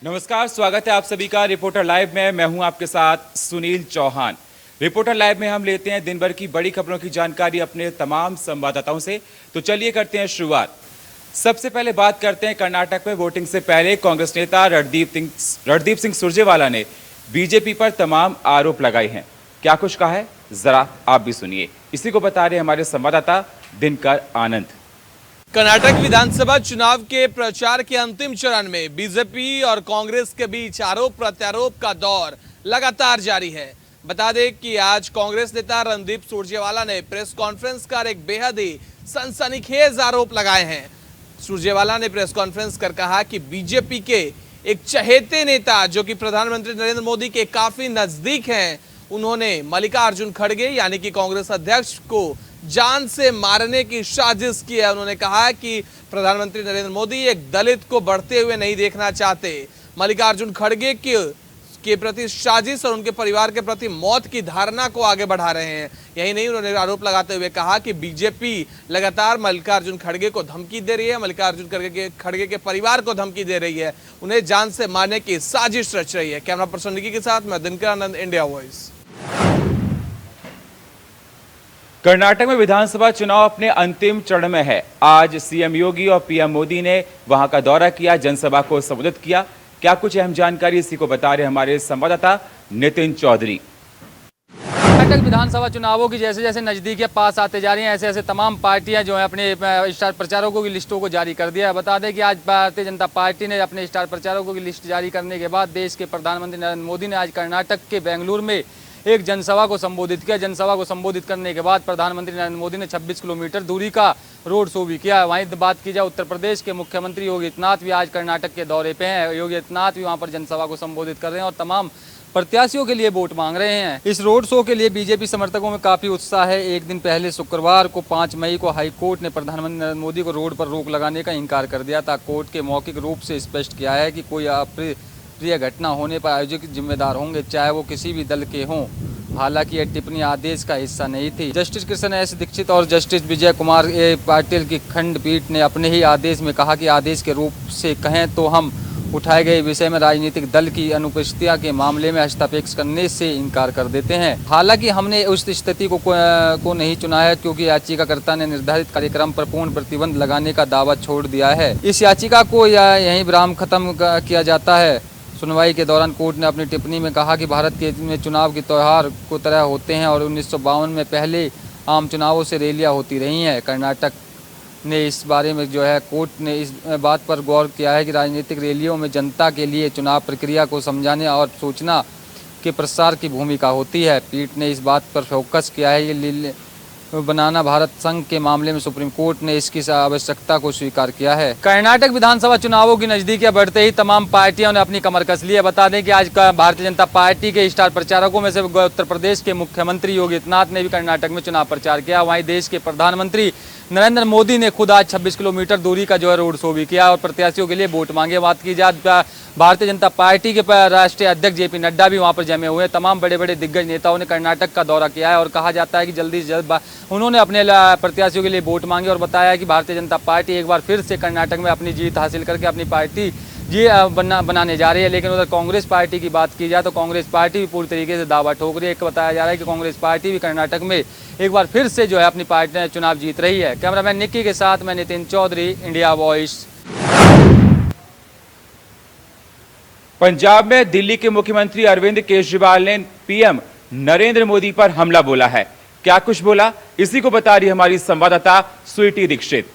नमस्कार, स्वागत है आप सभी का रिपोर्टर लाइव में। मैं हूं आपके साथ सुनील चौहान। रिपोर्टर लाइव में हम लेते हैं दिन भर की बड़ी खबरों की जानकारी अपने तमाम संवाददाताओं से। तो चलिए करते हैं शुरुआत। सबसे पहले बात करते हैं कर्नाटक में वोटिंग से पहले कांग्रेस नेता रणदीप सिंह सुरजेवाला ने बीजेपी पर तमाम आरोप लगाए हैं। क्या कुछ कहा है, जरा आप भी सुनिए। इसी को बता रहे हमारे संवाददाता दिनकर आनंद। कर्नाटक विधानसभा चुनाव के प्रचार के अंतिम चरण में बीजेपी और कांग्रेस के बीच आरोप प्रत्यारोप का दौर लगातार जारी है। बता दें कि आज कांग्रेस नेता रणदीप सुरजेवाला ने प्रेस कॉन्फ्रेंस कर एक बेहद ही सनसनीखेज आरोप लगाए हैं। सुरजेवाला ने प्रेस कॉन्फ्रेंस कर कहा कि बीजेपी के एक चहेते नेता जो कि प्रधानमंत्री नरेंद्र मोदी के काफी नजदीक हैं, उन्होंने मल्लिकार्जुन खड़गे यानी कि कांग्रेस अध्यक्ष को जान से मारने की साजिश की है। उन्होंने कहा कि प्रधानमंत्री नरेंद्र मोदी एक दलित को बढ़ते हुए नहीं देखना चाहते। मल्लिकार्जुन खड़गे के प्रति साजिश और उनके परिवार के प्रति मौत की धारणा को आगे बढ़ा रहे हैं। यही नहीं, उन्होंने आरोप लगाते हुए कहा कि बीजेपी लगातार मल्लिकार्जुन खड़गे को धमकी दे रही है, मल्लिकार्जुन खड़गे के परिवार को धमकी दे रही है, उन्हें जान से मारने की साजिश रच रही है। कैमरा पर्सन निकी के साथ मैं दिनकर आनंद, इंडिया वॉइस। कर्नाटक में विधानसभा चुनाव अपने अंतिम चरण में है। आज सीएम योगी और पीएम मोदी ने वहां का दौरा किया, जनसभा को संबोधित किया। क्या कुछ अहम जानकारी, इसी को बता रहे हमारे संवाददाता नितिन चौधरी। कर्नाटक विधानसभा चुनावों की जैसे जैसे नजदीक या पास आते जा रही हैं, ऐसे ऐसे तमाम पार्टियां जो है अपने स्टार प्रचारकों की लिस्टों को जारी कर दिया है। बता दें कि आज भारतीय जनता पार्टी ने अपने स्टार प्रचारकों की लिस्ट जारी करने के बाद देश के प्रधानमंत्री नरेंद्र मोदी ने आज कर्नाटक के बेंगलुरु में एक जनसभा को संबोधित किया। जनसभा को संबोधित करने के बाद प्रधानमंत्री नरेंद्र मोदी ने 26 किलोमीटर दूरी का रोड शो भी किया। वहीं बात की जाए उत्तर प्रदेश के मुख्यमंत्री योगी आदित्यनाथ भी आज कर्नाटक के दौरे पे हैं। योगी आदित्यनाथ भी वहां पर जनसभा को संबोधित कर रहे हैं और तमाम प्रत्याशियों के लिए वोट मांग रहे हैं। इस रोड शो के लिए बीजेपी समर्थकों में काफी उत्साह है। एक दिन पहले शुक्रवार को 5 मई को हाईकोर्ट ने प्रधानमंत्री नरेंद्र मोदी को रोड पर रोक लगाने का इंकार कर दिया था। कोर्ट के मौखिक रूप से स्पष्ट किया है कि कोई अप्रिय घटना होने पर आयोजक जिम्मेदार होंगे, चाहे वो किसी भी दल के हों। हालांकि यह टिप्पणी आदेश का हिस्सा नहीं थी। जस्टिस कृष्ण एस दीक्षित और जस्टिस विजय कुमार पाटिल की खंडपीठ ने अपने ही आदेश में कहा कि आदेश के रूप से कहें तो हम उठाए गए विषय में राजनीतिक दल की अनुपस्थिति के मामले में हस्तक्षेप करने से इनकार कर देते हैं। हालांकि हमने उस स्थिति को नहीं चुना है क्योंकि याचिकाकर्ता ने निर्धारित कार्यक्रम पर पूर्ण प्रतिबंध लगाने का दावा छोड़ दिया है। इस याचिका को यहीं विराम खत्म किया जाता है। सुनवाई के दौरान कोर्ट ने अपनी टिप्पणी में कहा कि भारत के में चुनाव के त्यौहार को तरह होते हैं और 1952 में पहले आम चुनावों से रैलियां होती रही हैं। कर्नाटक ने इस बारे में जो है कोर्ट ने इस बात पर गौर किया है कि राजनीतिक रैलियों में जनता के लिए चुनाव प्रक्रिया को समझाने और सूचना के प्रसार की भूमिका होती है। पीठ ने इस बात पर फोकस किया है ये बनाना भारत संघ के मामले में सुप्रीम कोर्ट ने इसकी आवश्यकता को स्वीकार किया है। कर्नाटक विधानसभा चुनावों की नजदीकियां बढ़ते ही तमाम पार्टियों ने अपनी कमर कस ली है। बता दें कि आज भारतीय जनता पार्टी के स्टार प्रचारकों में से उत्तर प्रदेश के मुख्यमंत्री योगी आदित्यनाथ ने भी कर्नाटक में चुनाव प्रचार किया। वहीं देश के प्रधानमंत्री नरेंद्र मोदी ने खुद आज 26 किलोमीटर दूरी का जो है रोड शो भी किया और प्रत्याशियों के लिए वोट मांगे। बात की जाए भारतीय जनता पार्टी के राष्ट्रीय अध्यक्ष जेपी नड्डा भी वहां पर जमे हुए हैं। तमाम बड़े बड़े दिग्गज नेताओं ने कर्नाटक का दौरा किया है और कहा जाता है कि जल्दी से जल्द उन्होंने अपने प्रत्याशियों के लिए वोट मांगे और बताया कि भारतीय जनता पार्टी एक बार फिर से कर्नाटक में अपनी जीत हासिल करके अपनी पार्टी बनाने जा रही है। लेकिन उधर कांग्रेस पार्टी की बात की जाए तो कांग्रेस पार्टी भी पूरी तरीके से दावा ठोक रही है। बताया जा रहा है कि कांग्रेस पार्टी भी कर्नाटक में एक बार फिर से जो है अपनी पार्टी ने चुनाव जीत रही है। कैमरामैन निक्की के साथ मैं नितिन चौधरी, इंडिया वॉइस। पंजाब में दिल्ली के मुख्यमंत्री अरविंद केजरीवाल ने पीएम नरेंद्र मोदी पर हमला बोला है। क्या कुछ बोला, इसी को बता रही हमारी संवाददाता स्वीटी दीक्षित।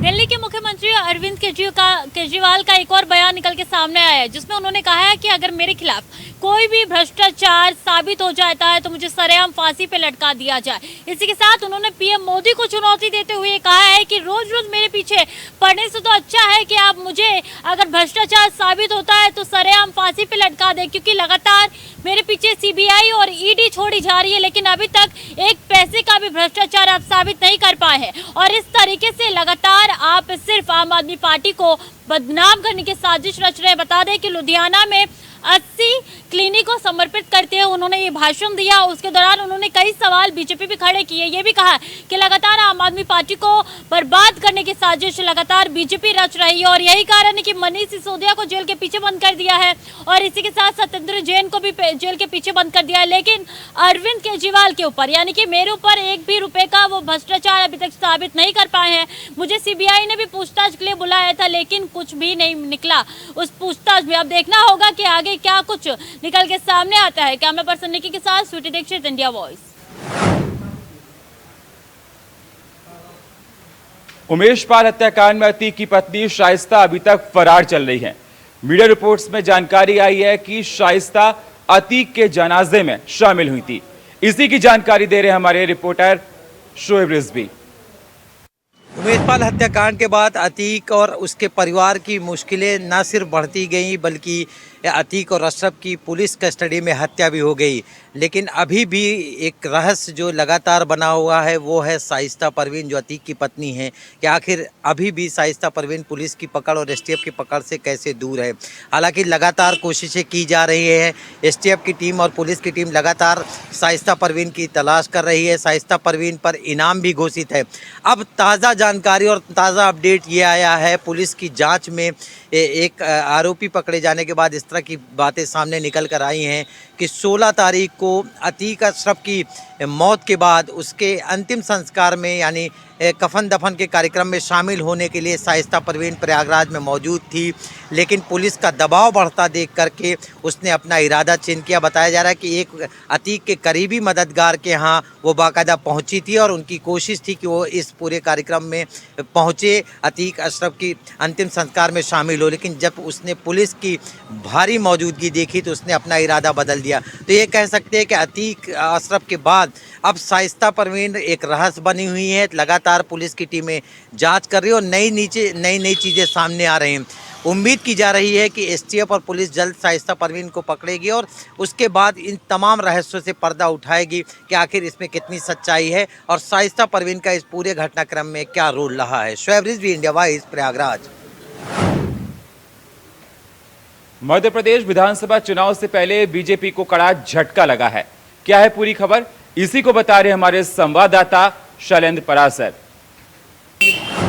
दिल्ली के मुख्यमंत्री अरविंद केजरीवाल का एक और बयान निकल के सामने आया है जिसमें उन्होंने कहा है कि अगर मेरे खिलाफ कोई भी भ्रष्टाचार साबित हो जाता है तो मुझे सरेआम फांसी पे लटका दिया जाए। इसी के साथ उन्होंने पीएम मोदी को चुनौती देते हुए कहा है कि रोज रोज मेरे पीछे पड़ने से तो अच्छा है कि आप मुझे अगर भ्रष्टाचार साबित होता है तो सरेआम फांसी पे लटका दें, क्योंकि लगातार मेरे पीछे सीबीआई और ईडी छोड़ी जा रही है लेकिन अभी तक एक पैसे का भी भ्रष्टाचार आप साबित नहीं कर पाए हैं। और इस तरीके से लगातार आप सिर्फ आम आदमी पार्टी को बदनाम करने की साजिश रच रहे हैं। बता दें कि लुधियाना में 80 क्लिनिक को समर्पित करते हुए उन्होंने ये भाषण दिया। उसके दौरान उन्होंने कई सवाल बीजेपी पे खड़े किए। ये भी कहा कि लगातार आम आदमी पार्टी को बर्बाद करने की साजिश लगातार बीजेपी रच रही है और यही कारण है कि मनीष सिसोदिया को जेल के पीछे बंद कर दिया है और इसी के साथ सत्येंद्र जैन को भी जेल के पीछे बंद कर दिया है। लेकिन अरविंद केजरीवाल के ऊपर यानी कि मेरे ऊपर एक भी रुपए का वो भ्रष्टाचार अभी तक साबित नहीं कर पाए हैं। मुझे सीबीआई ने भी पूछताछ के लिए बुलाया था लेकिन कुछ भी नहीं निकला उस पूछताछ में। अब देखना होगा कि आगे क्या कुछ निकल के सामने आता है। कैमरा पर्सन निकी के साथ स्वीटी दीक्षित, इंडिया वॉइस। उमेश पाल हत्याकांड में अतीक की पत्नी शाइस्ता अभी तक फरार चल रही है। मीडिया रिपोर्ट्स में जानकारी आई है कि शाइस्ता अतीक के जनाजे में शामिल हुई थी। इसी की जानकारी दे रहे हमारे रिपोर्टर शोएब रिजवी। उमेश पाल हत्याकांड के बाद अतीक और उसके परिवार की मुश्किलें न सिर्फ बढ़ती गईं बल्कि अतीक और अशरफ की पुलिस कस्टडी में हत्या भी हो गई। लेकिन अभी भी एक रहस्य जो लगातार बना हुआ है वो है शाइस्ता परवीन जो अतीक की पत्नी है कि आखिर अभी भी शाइस्ता परवीन पुलिस की पकड़ और एसटीएफ की पकड़ से कैसे दूर है। हालांकि लगातार कोशिशें की जा रही है। एसटीएफ की टीम और पुलिस की टीम लगातार शाइस्ता परवीन की तलाश कर रही है। शाइस्ता परवीन पर इनाम भी घोषित है। अब ताज़ा जानकारी और ताज़ा अपडेट ये आया है, पुलिस की जांच में एक आरोपी पकड़े जाने के बाद इस तरह की बातें सामने निकल कर आई हैं कि 16 तारीख को अतीक अशरफ की मौत के बाद उसके अंतिम संस्कार में यानी कफन दफन के कार्यक्रम में शामिल होने के लिए शाइस्ता परवीन प्रयागराज में मौजूद थी। लेकिन पुलिस का दबाव बढ़ता देख करके उसने अपना इरादा चेंज किया। बताया जा रहा है कि एक अतीक के करीबी मददगार के यहाँ वो बाकायदा पहुँची थी और उनकी कोशिश थी कि वो इस पूरे कार्यक्रम में पहुँचे, अतीक अशरफ की अंतिम संस्कार में शामिल हो। लेकिन जब उसने पुलिस की भारी मौजूदगी देखी तो उसने अपना इरादा बदल दिया। तो ये कह सकते हैं कि अतीक अशरफ के बाद अब शाइस्ता परवीन एक रहस्य बनी हुई है। लगातार पुलिस की टीमें जांच कर रही है और नई चीज़ें सामने आ रही हैं। उम्मीद की जा रही है कि एसटीएफ और पुलिस जल्द शाइस्ता परवीन को पकड़ेगी और उसके बाद इन तमाम रहस्यों से पर्दा उठाएगी कि आखिर इसमें कितनी सच्चाई है और शाइस्ता परवीन का इस पूरे घटनाक्रम में क्या रोल रहा है। Shoaib Rizvi, India voice, Prayagraj. मध्य प्रदेश विधानसभा चुनाव से पहले बीजेपी को कड़ा झटका लगा है। क्या है पूरी खबर, इसी को बता रहे हमारे संवाददाता शैलेंद्र परासर।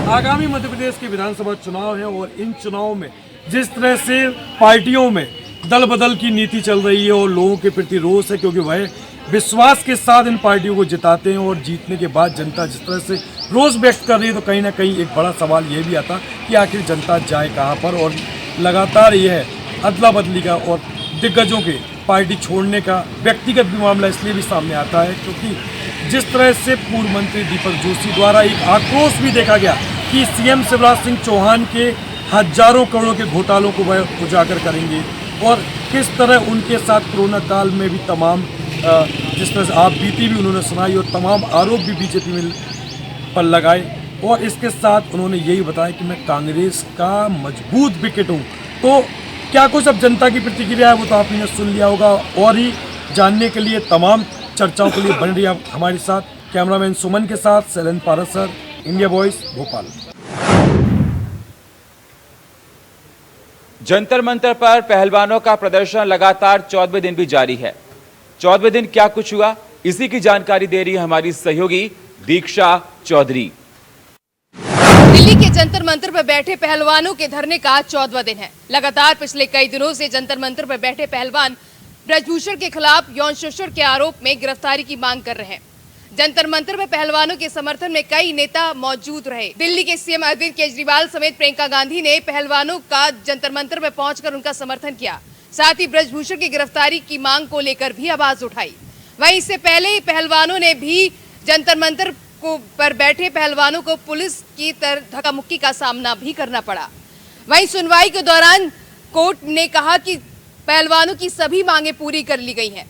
आगामी मध्य प्रदेश के विधानसभा चुनाव है और इन चुनाव में जिस तरह से पार्टियों में दल बदल की नीति चल रही है और लोगों के प्रति रोष है क्योंकि वह विश्वास के साथ इन पार्टियों को जिताते हैं और जीतने के बाद जनता जिस तरह से रोष व्यक्त कर रही है तो कहीं ना कहीं एक बड़ा सवाल ये भी आता कि आखिर जनता जाए कहाँ पर। और लगातार यह अदला बदली का और दिग्गजों के पार्टी छोड़ने का व्यक्तिगत भी मामला इसलिए भी सामने आता है क्योंकि जिस तरह से पूर्व मंत्री दीपक जोशी द्वारा एक आक्रोश भी देखा गया कि सीएम शिवराज सिंह चौहान के हजारों करोड़ों के घोटालों को वह उजागर करेंगे और किस तरह उनके साथ कोरोना काल में भी तमाम जिस तरह से आप बीती भी उन्होंने सुनाई और तमाम आरोप भी बीजेपी में पर लगाए और इसके साथ उन्होंने यही बताया कि मैं कांग्रेस का मजबूत विकेट हूँ। तो क्या कुछ अब जनता की प्रतिक्रिया है वो तो आपने सुन लिया होगा और ही जानने के लिए तमाम चर्चाओं के लिए बन रही है हमारे साथ कैमरामैन सुमन के साथ शैलेंद्र पारसर, इंडिया वॉइस, भोपाल। जंतर मंतर पर पहलवानों का प्रदर्शन लगातार 14वें दिन भी जारी है। 14वें दिन क्या कुछ हुआ, इसी की जानकारी दे रही है हमारी सहयोगी दीक्षा चौधरी। दिल्ली के जंतर मंतर पर बैठे पहलवानों के धरने का 14वां दिन है। लगातार पिछले कई दिनों से जंतर मंतर पर बैठे पहलवान ब्रजभूषण के खिलाफ यौन शोषण के आरोप में गिरफ्तारी की मांग कर रहे हैं। जंतर मंतर पर पहलवानों के समर्थन में कई नेता मौजूद रहे। दिल्ली के सीएम अरविंद केजरीवाल समेत प्रियंका गांधी ने पहलवानों का जंतर मंतर में पहुंचकर उनका समर्थन किया। साथ ही ब्रजभूषण की गिरफ्तारी की मांग को लेकर भी आवाज उठाई। वहीं इससे पहले पहलवानों ने भी जंतर मंतर पर बैठे पहलवानों को पुलिस की धक्का मुक्की का सामना भी करना पड़ा। वहीं सुनवाई के दौरान कोर्ट ने कहा कि पहलवानों की सभी मांगें पूरी कर ली गई हैं,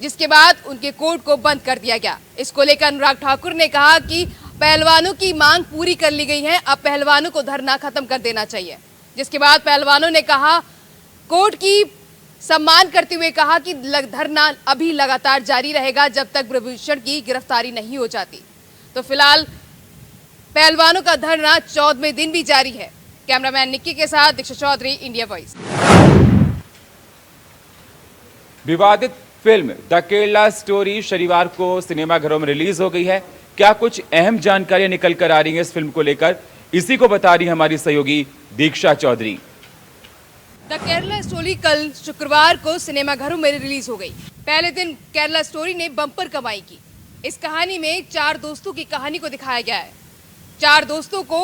जिसके बाद उनके कोर्ट को बंद कर दिया गया। इसको लेकर अनुराग ठाकुर ने कहा कि पहलवानों की मांग पूरी कर ली गई है, अब पहलवानों को धरना खत्म कर देना चाहिए। जिसके बाद पहलवानों ने कहा, कोर्ट की सम्मान करते हुए कहा कि धरना अभी लगातार जारी रहेगा जब तक ब्रजभूषण की गिरफ्तारी नहीं हो जाती। तो फिलहाल पहलवानों का धरना 14वें दिन भी जारी है। कैमरामैन निक्की के साथ दीक्षा चौधरी, इंडिया वॉइस। विवादित फिल्म द केरला स्टोरी शनिवार को सिनेमाघरों में रिलीज हो गई है। क्या कुछ अहम जानकारियां निकल कर आ रही हैं इस फिल्म को लेकर, इसी को बता रही हमारी सहयोगी दीक्षा चौधरी। द केरला स्टोरी कल शुक्रवार को सिनेमाघरों में रिलीज हो गई। पहले दिन केरला स्टोरी ने बम्पर कमाई की। इस कहानी में 4 दोस्तों की कहानी को दिखाया गया है। 4 दोस्तों को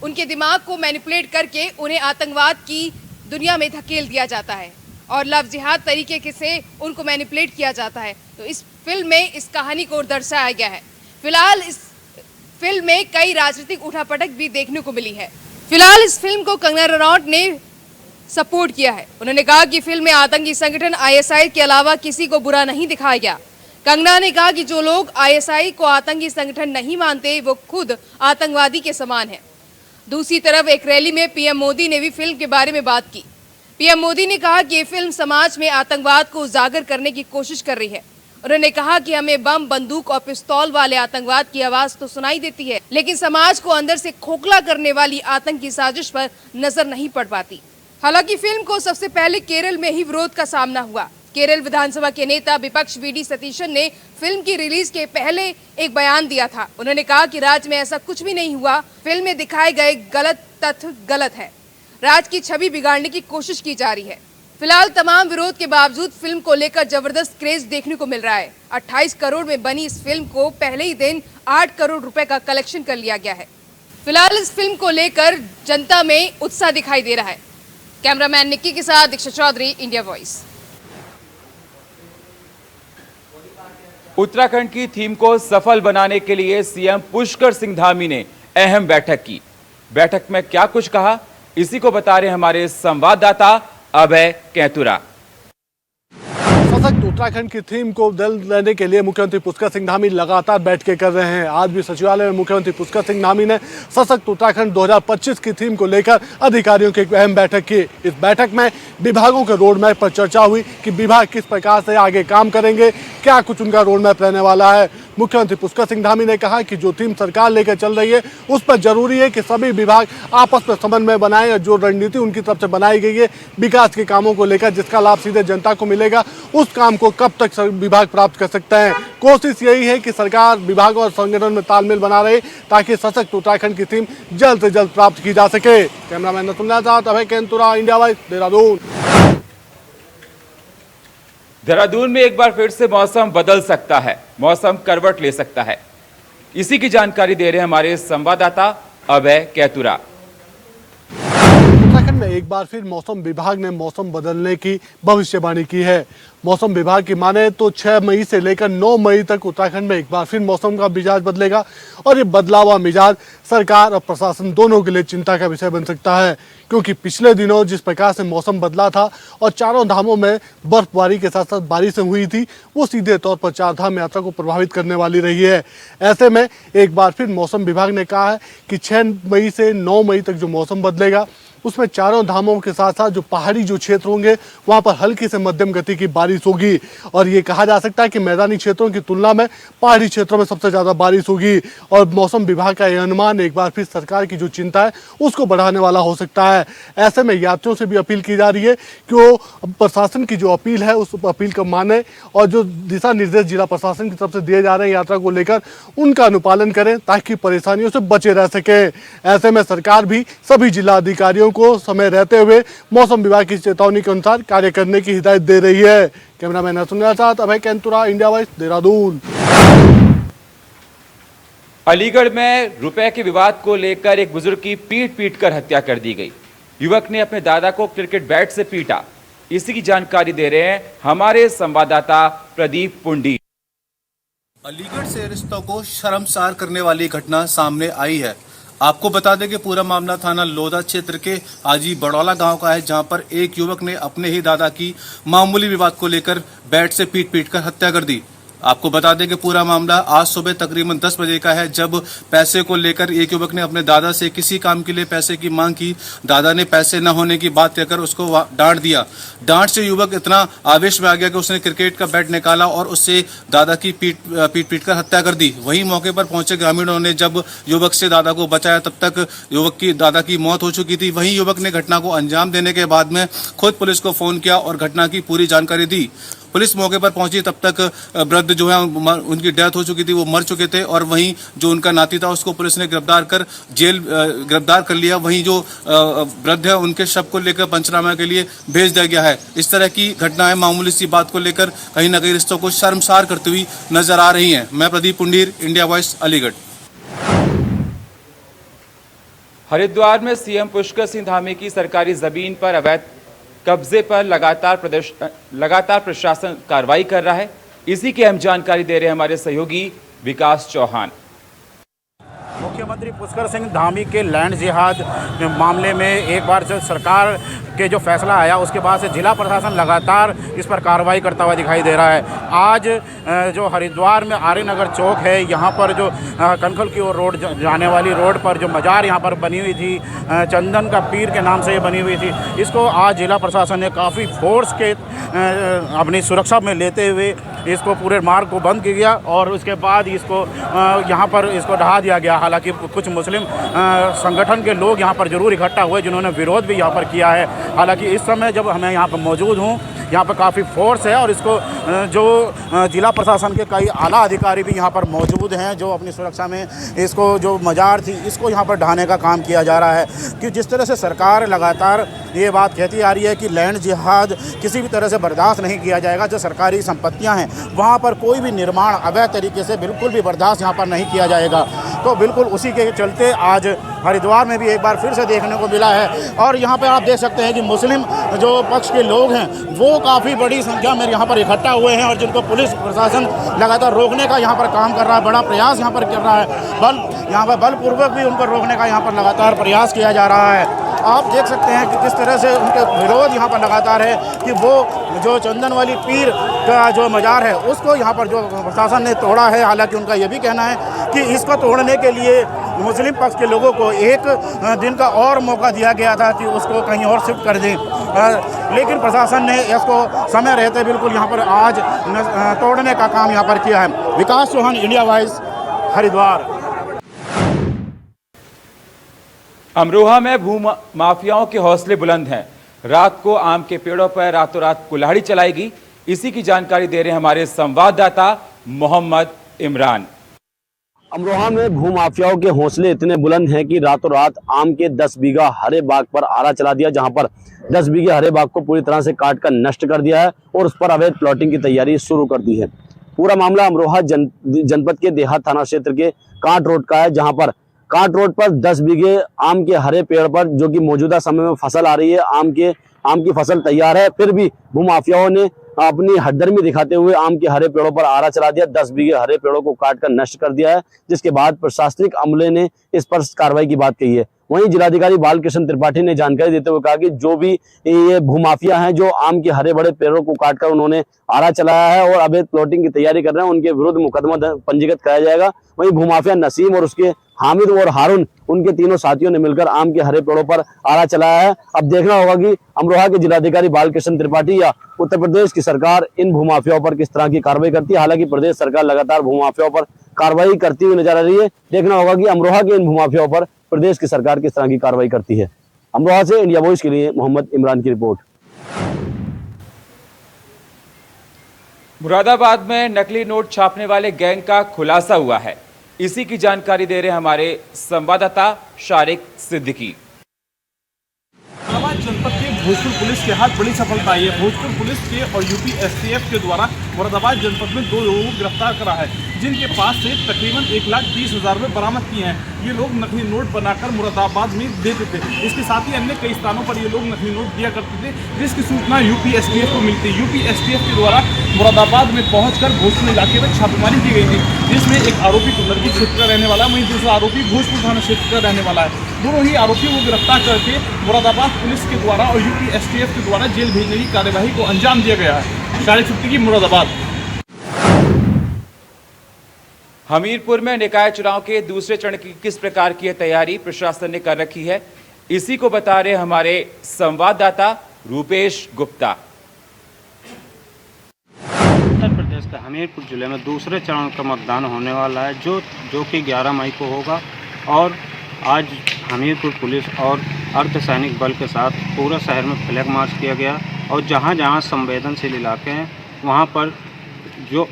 उनके दिमाग को मैनिपुलेट करके उन्हें आतंकवाद की दुनिया में धकेल दिया जाता है और लव जिहाद तरीके से उनको मैनिपुलेट किया जाता है। तो इस फिल्म में इस कहानी को दर्शाया गया है। फिलहाल इस फिल्म में कई राजनीतिक उठापटक भी देखने को मिली है। फिलहाल इस फिल्म को कंगना रनौत ने सपोर्ट किया है। उन्होंने कहा कि फिल्म में आतंकी संगठन आईएसआई के अलावा किसी को बुरा नहीं दिखाया गया। कंगना ने कहा कि जो लोग आईएसआई को आतंकी संगठन नहीं मानते वो खुद आतंकवादी के समान है। दूसरी तरफ एक रैली में पीएम मोदी ने भी फिल्म के बारे में बात की। पीएम मोदी ने कहा कि ये फिल्म समाज में आतंकवाद को उजागर करने की कोशिश कर रही है। उन्होंने कहा कि हमें बम, बंदूक और पिस्तौल वाले आतंकवाद की आवाज तो सुनाई देती है, लेकिन समाज को अंदर से खोखला करने वाली आतंकी साजिश पर नजर नहीं पड़ पाती। हालांकि फिल्म को सबसे पहले केरल में ही विरोध का सामना हुआ। केरल विधानसभा के नेता विपक्ष वीडी सतीशन ने फिल्म की रिलीज के पहले एक बयान दिया था। उन्होंने कहा कि राज्य में ऐसा कुछ भी नहीं हुआ, फिल्म में दिखाए गए गलत तथ्य गलत है, राज्य की छवि बिगाड़ने की कोशिश की जा रही है। फिलहाल तमाम विरोध के बावजूद फिल्म को लेकर जबरदस्त क्रेज देखने को मिल रहा है। 28 करोड़ में बनी इस फिल्म को पहले ही दिन 8 करोड़ रुपए का कलेक्शन कर लिया गया है। फिलहाल इस फिल्म को लेकर जनता में उत्साह दिखाई दे रहा है। कैमरामैन निक्की के साथ दीक्षा चौधरी, इंडिया वॉइस। उत्तराखंड की थीम को सफल बनाने के लिए सीएम पुष्कर सिंह धामी ने अहम बैठक की। बैठक में क्या कुछ कहा, इसी को बता रहे हमारे संवाददाता अभय कैतुरा। सशक्त उत्तराखंड की थीम को दिल देने के लिए मुख्यमंत्री पुष्कर सिंह धामी लगातार बैठकें कर रहे हैं। आज भी सचिवालय में मुख्यमंत्री पुष्कर सिंह धामी ने सशक्त उत्तराखंड 2025 की थीम को लेकर अधिकारियों की एक अहम बैठक की। इस बैठक में विभागों के रोड मैप पर चर्चा हुई कि विभाग किस प्रकार से आगे काम करेंगे, क्या कुछ उनका रोड मैप रहने वाला है। मुख्यमंत्री पुष्कर सिंह धामी ने कहा कि जो थीम सरकार लेकर चल रही है उस पर जरूरी है कि सभी विभाग आपस में समन्वय बनाएं और जो रणनीति उनकी तरफ से बनाई गई है विकास के कामों को लेकर, जिसका लाभ सीधे जनता को मिलेगा, उस काम को कब तक विभाग प्राप्त कर सकते हैं। कोशिश यही है कि सरकार विभाग और संगठन में तालमेल बना रहे ताकि सशक्त उत्तराखंड की थीम जल्द से जल्द प्राप्त की जा सके। कैमरामैन नसुल्ला साथ अभय कैंतुरा, इंडिया वॉइस, देहरादून। देहरादून में एक बार फिर से मौसम बदल सकता है, मौसम करवट ले सकता है। इसी की जानकारी दे रहे हैं हमारे संवाददाता अभय कैतुरा। उत्तराखंड में एक बार फिर मौसम विभाग ने मौसम बदलने की भविष्यवाणी की है। मौसम विभाग की माने तो 6 मई से लेकर 9 मई तक उत्तराखंड में एक बार फिर मौसम का मिजाज बदलेगा और ये बदला हुआ मिजाज सरकार और प्रशासन दोनों के लिए चिंता का विषय बन सकता है, क्योंकि पिछले दिनों जिस प्रकार से मौसम बदला था और चारों धामों में बर्फबारी के साथ साथ बारिशें हुई थी, वो सीधे तौर पर 4 धाम यात्रा को प्रभावित करने वाली रही है। ऐसे में एक बार फिर मौसम विभाग ने कहा है कि 6 मई से 9 मई तक जो मौसम बदलेगा उसमें चारों धामों के साथ साथ जो पहाड़ी जो क्षेत्र होंगे वहां पर हल्की से मध्यम गति की बारिश होगी और ये कहा जा सकता है कि मैदानी क्षेत्रों की तुलना में पहाड़ी क्षेत्रों में सबसे ज़्यादा बारिश होगी। और मौसम विभाग का यह अनुमान एक बार फिर सरकार की जो चिंता है उसको बढ़ाने वाला हो सकता है। ऐसे में यात्रियों से भी अपील की जा रही है कि वो प्रशासन की जो अपील है उस अपील को माने और जो दिशा निर्देश जिला प्रशासन की तरफ से दिए जा रहे हैं यात्रा को लेकर उनका अनुपालन करें ताकि परेशानियों से बचे रह सके। ऐसे में सरकार भी सभी जिला अधिकारियों को समय रहते हुए मौसम विभाग की चेतावनी के अनुसार कार्य करने की हिदायत दे रही है। कैमरामैन नसुल्ला साथ अभय कैंतुरा, इंडिया वॉइस, देहरादून। अलीगढ़ में रुपए के विवाद को लेकर एक बुजुर्ग की पीट कर हत्या कर दी गई। युवक ने अपने दादा को क्रिकेट बैट से पीटा। इसी की जानकारी दे रहे हैं हमारे संवाददाता प्रदीप पुंडी। अलीगढ़ से रिश्तों को शर्मसार करने वाली घटना सामने आई है। आपको बता दें कि पूरा मामला थाना लोधा क्षेत्र के आजी बड़ौला गांव का है, जहां पर एक युवक ने अपने ही दादा की मामूली विवाद को लेकर बैट से पीट कर हत्या कर दी। आपको बता दें कि पूरा मामला आज सुबह तकरीबन 10 बजे का है, जब पैसे को लेकर एक युवक ने अपने दादा से किसी काम के लिए पैसे की मांग की। दादा ने पैसे न होने की बात कहकर उसको डांट दिया। डांट से युवक इतना आवेश में आ गया कि उसने क्रिकेट का बैट निकाला और उससे दादा की पीट कर हत्या कर दी। वहीं मौके पर पहुंचे ग्रामीणों ने जब युवक से दादा को बचाया, तब तक युवक की दादा की मौत हो चुकी थी। वहीं युवक ने घटना को अंजाम देने के बाद में खुद पुलिस को फोन किया और घटना की पूरी जानकारी दी। पुलिस मौके पर पहुंची तब तक वृद्ध जो है उनकी डेथ हो चुकी थी, वो मर चुके थे और वहीं जो उनका नाती था उसको पुलिस ने गिरफ्तार कर लिया। वहीं जो वृद्ध है उनके शव को लेकर पंचनामा के लिए भेज दिया गया है। इस तरह की घटनाएं मामूली सी बात को लेकर कहीं ना कहीं रिश्तों को शर्मसार करती हुई नजर आ रही हैं। मैं प्रदीप पुंडीर, इंडिया वॉइस, अलीगढ़। हरिद्वार में सीएम पुष्कर सिंह धामी की सरकारी जमीन पर अवैध कब्जे पर लगातार प्रशासन कार्रवाई कर रहा है। इसी की अहम जानकारी दे रहे हैं हमारे सहयोगी विकास चौहान। मुख्यमंत्री पुष्कर सिंह धामी के लैंड जिहाद मामले में एक बार से सरकार के जो फैसला आया उसके बाद से जिला प्रशासन लगातार इस पर कार्रवाई करता हुआ दिखाई दे रहा है। आज जो हरिद्वार में आर्यनगर चौक है, यहाँ पर जो कनखल की ओर रोड जाने वाली रोड पर जो मजार यहाँ पर बनी हुई थी, चंदन का पीर के नाम से ये बनी हुई थी, इसको आज जिला प्रशासन ने काफ़ी फोर्स के अपनी सुरक्षा में लेते हुए इसको पूरे मार्ग को बंद किया और उसके बाद इसको यहाँ पर इसको ढहा दिया गया। हालांकि कुछ मुस्लिम संगठन के लोग यहाँ पर जरूर इकट्ठा हुए जिन्होंने विरोध भी यहाँ पर किया है। हालांकि इस समय जब मैं यहाँ पर मौजूद हूँ, यहाँ पर काफ़ी फोर्स है और इसको जो जिला प्रशासन के कई आला अधिकारी भी यहाँ पर मौजूद हैं जो अपनी सुरक्षा में इसको जो मजार थी इसको यहाँ पर ढहाने का काम किया जा रहा है। कि जिस तरह से सरकार लगातार ये बात कहती आ रही है कि लैंड जिहाद किसी भी तरह से बर्दाश्त नहीं किया जाएगा, जो सरकारी संपत्तियाँ हैं वहाँ पर कोई भी निर्माण अवैध तरीके से बिल्कुल भी बर्दाश्त यहाँ पर नहीं किया जाएगा। तो बिल्कुल उसी के चलते आज हरिद्वार में भी एक बार फिर से देखने को मिला है और यहाँ पर आप देख सकते हैं कि मुस्लिम जो पक्ष के लोग हैं वो काफ़ी बड़ी संख्या में यहाँ पर इकट्ठा हुए हैं और जिनको पुलिस प्रशासन लगातार रोकने का यहाँ पर काम कर रहा है, बड़ा प्रयास यहाँ पर कर रहा है। यहाँ पर बलपूर्वक भी उनको रोकने का यहाँ पर लगातार प्रयास किया जा रहा है। आप देख सकते हैं कि किस तरह से उनके विरोध यहाँ पर लगातार है कि वो जो चंदन वाली पीर का जो मजार है उसको यहाँ पर जो प्रशासन ने तोड़ा है। हालांकि उनका ये भी कहना है कि इसको तोड़ने के लिए मुस्लिम पक्ष के लोगों को एक दिन का और मौका दिया गया था कि उसको कहीं और शिफ्ट कर दें, लेकिन प्रशासन ने इसको समय रहते बिल्कुल यहाँ पर आज तोड़ने का काम यहाँ पर किया है। विकास चौहान, इंडिया वॉइस, हरिद्वार। अमरोहा में भू माफियाओं के हौसले बुलंद हैं। रात को आम के पेड़ों पर रातों रात कुल्हाड़ी चलाएगी। इसी की जानकारी दे रहे हैं हमारे संवाददाता मोहम्मद इमरान। अमरोहा में भू माफियाओं के हौसले इतने बुलंद हैं कि रातों रात आम के 10 बीघा हरे बाग पर आरा चला दिया, जहां पर 10 बीघे हरे बाग को पूरी तरह से काट कर नष्ट कर दिया है और उस पर अवैध प्लॉटिंग की तैयारी शुरू कर दी है। पूरा मामला अमरोहा जनपद के देहात थाना क्षेत्र के कांट रोड का है, जहां पर कांट रोड पर 10 बीघे आम के हरे पेड़ पर जो कि मौजूदा समय में फसल आ रही है, आम की फसल तैयार है, फिर भी भूमाफियाओं ने अपनी हठधर्मी दिखाते हुए आम के हरे पेड़ों पर आरा चला दिया। 10 बीघे हरे पेड़ों को काटकर नष्ट कर दिया है, जिसके बाद प्रशासनिक अमले ने इस पर कार्रवाई की बात कही है। वहीं जिलाधिकारी बालकृष्ण त्रिपाठी ने जानकारी देते हुए कहा कि जो भी ये भूमाफिया हैं जो आम के हरे बड़े पेड़ों को काटकर उन्होंने आरा चलाया है और अवैध प्लॉटिंग की तैयारी कर रहे हैं, उनके विरुद्ध मुकदमा पंजीकृत कराया जाएगा। वहीं भूमाफिया नसीम और उसके हामिद और हारून, उनके तीनों साथियों ने मिलकर आम के हरे पेड़ों पर आरा चलाया है। अब देखना होगा कि अमरोहा के जिलाधिकारी बालकृष्ण त्रिपाठी या उत्तर प्रदेश की सरकार इन भूमाफियाओं पर किस तरह की कार्रवाई करती है। हालांकि प्रदेश सरकार लगातार भूमाफियाओं पर कार्रवाई करती हुई नजर आ रही है। देखना होगा कि अमरोहा के इन भूमाफियाओं पर प्रदेश की सरकार किस तरह की कार्रवाई करती है। अमरोहा से इंडिया वॉइस के लिए मोहम्मद इमरान की रिपोर्ट। मुरादाबाद में नकली नोट छापने वाले गैंग का खुलासा हुआ है। इसी की जानकारी दे रहे हैं हमारे संवाददाता शारिक सिद्दीकी। मुरादाबाद जनपद के भोजपुर पुलिस के हाथ बड़ी सफलता आई है। भोजपुर पुलिस के और यूपी एसटीएफ के द्वारा मुरादाबाद जनपद में 2 लोगों को गिरफ्तार करा है, जिनके पास से तकरीबन 1,20,000 रुपये बरामद किए हैं। ये लोग नकली नोट बनाकर मुरादाबाद में देते थे। इसके साथ ही अन्य कई स्थानों पर ये लोग नकली नोट दिया करते थे, जिसकी सूचना यूपी एसटीएफ को मिलती। यूपी एसटीएफ के द्वारा मुरादाबाद में पहुंचकर भोजपुर इलाके में छापेमारी की गई थी, जिसमें एक आरोपी कुंडलगी क्षेत्र का रहने वाला है, वहीं दूसरा आरोपी भोजपुर थाना क्षेत्र का रहने वाला है। दोनों ही आरोपियों को गिरफ्तार करके मुरादाबाद पुलिस के द्वारा और यूपी एसटीएफ के द्वारा जेल भेजने की कार्यवाही को अंजाम दिया गया है। शारिक सिद्दीकी, मुरादाबाद। हमीरपुर में निकाय चुनाव के दूसरे चरण की किस प्रकार की तैयारी प्रशासन ने कर रखी है, इसी को बता रहे हमारे संवाददाता रूपेश गुप्ता। उत्तर प्रदेश के हमीरपुर जिले में दूसरे चरण का मतदान होने वाला है, जो कि 11 मई को होगा। और आज हमीरपुर पुलिस और अर्धसैनिक बल के साथ पूरा शहर में फ्लैग मार्च किया गया और जहां जहां संवेदनशील इलाके हैं वहाँ पर जो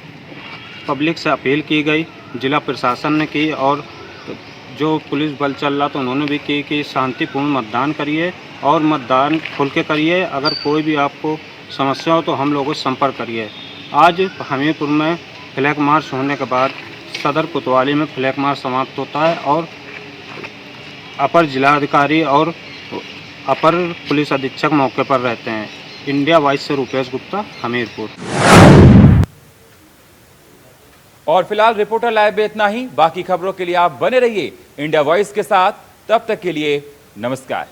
पब्लिक से अपील की गई, जिला प्रशासन ने की और जो पुलिस बल चल रहा तो उन्होंने भी की कि शांतिपूर्ण मतदान करिए और मतदान खुल के करिए। अगर कोई भी आपको समस्या हो तो हम लोगों से संपर्क करिए। आज हमीरपुर में फ्लैग मार्च होने के बाद सदर कोतवाली में फ्लैग मार्च समाप्त होता है और अपर जिलाधिकारी और अपर पुलिस अधीक्षक मौके पर रहते हैं। इंडिया वॉइस से रुपेश गुप्ता, हमीरपुर। और फिलहाल रिपोर्टर लाइव में इतना ही। बाकी खबरों के लिए आप बने रहिए इंडिया वॉइस के साथ। तब तक के लिए नमस्कार।